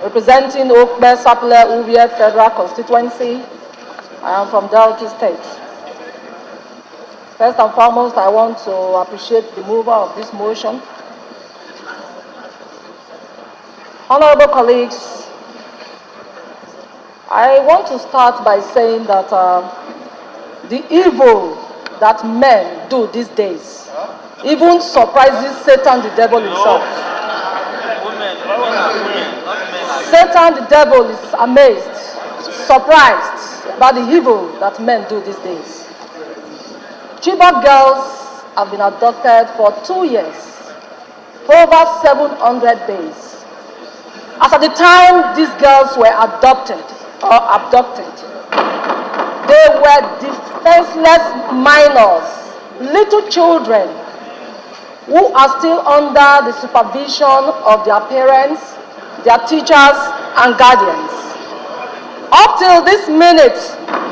representing Okbe Sapele Ubie Federal Constituency. I am from Delta State. First and foremost, I want to appreciate the mover of this motion. Honorable colleagues, I want to start by saying that the evil that men do these days even surprises Satan the devil himself. Satan the devil is amazed, surprised by the evil that men do these days. Chibok girls have been abducted for 2 years, for over 700 days. As at the time these girls were abducted, they were defenseless minors, little children who are still under the supervision of their parents, their teachers, and guardians. Up till this minute,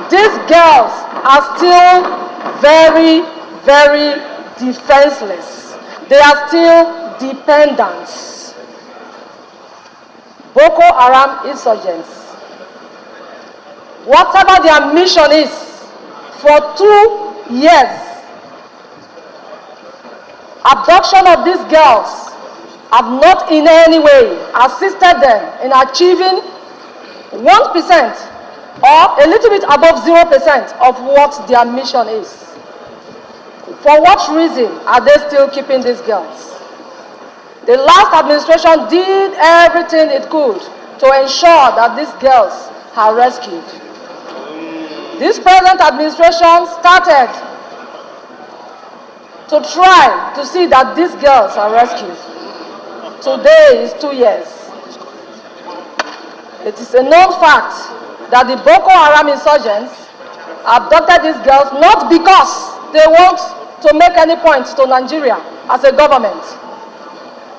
these girls are still very, very defenseless. They are still dependents. Boko Haram insurgents, whatever their mission is, for 2 years, abduction of these girls have not in any way assisted them in achieving 1% or a little bit above 0% of what their mission is. For what reason are they still keeping these girls? The last administration did everything it could to ensure that these girls are rescued. This present administration started to try to see that these girls are rescued. Today is 2 years. It is a known fact that the Boko Haram insurgents abducted these girls not because they want to make any point to Nigeria as a government.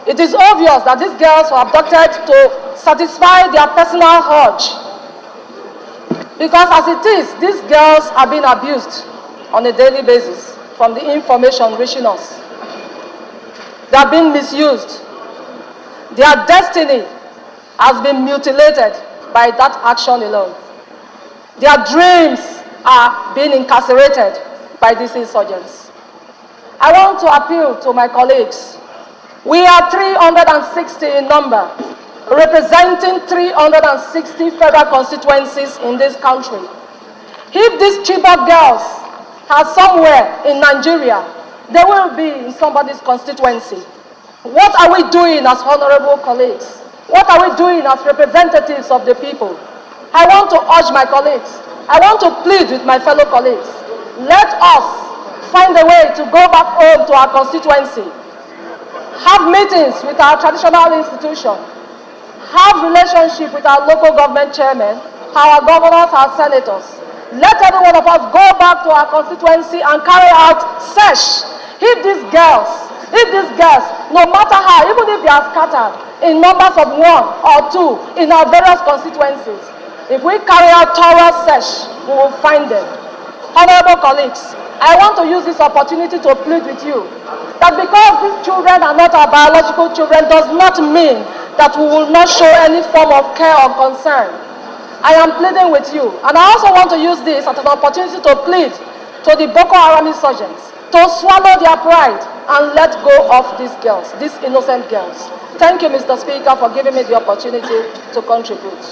It is obvious that these girls were abducted to satisfy their personal urge. Because as it is, these girls are being abused on a daily basis from the information reaching us. They are being misused. Their destiny has been mutilated by that action alone. Their dreams are being incarcerated by these insurgents. I want to appeal to my colleagues. We are 360 in number, representing 360 federal constituencies in this country. If these Chibok girls are somewhere in Nigeria, they will be in somebody's constituency. What are we doing as honorable colleagues? What are we doing as representatives of the people? I want to urge my colleagues. I want to plead with my fellow colleagues. Let us find a way to go back home to our constituency. Have meetings with our traditional institution. Have relationship with our local government chairmen, our governors, our senators. Let every one of us go back to our constituency and carry out search. If these girls, no matter how, even if they are scattered in numbers of 1 or 2 in our various constituencies, if we carry out thorough search, we will find them. Honorable colleagues, I want to use this opportunity to plead with you that because these children are not our biological children does not mean that we will not show any form of care or concern. I am pleading with you, and I also want to use this as an opportunity to plead to the Boko Haram insurgents to swallow their pride and let go of these girls, these innocent girls. Thank you, Mr. Speaker, for giving me the opportunity to contribute.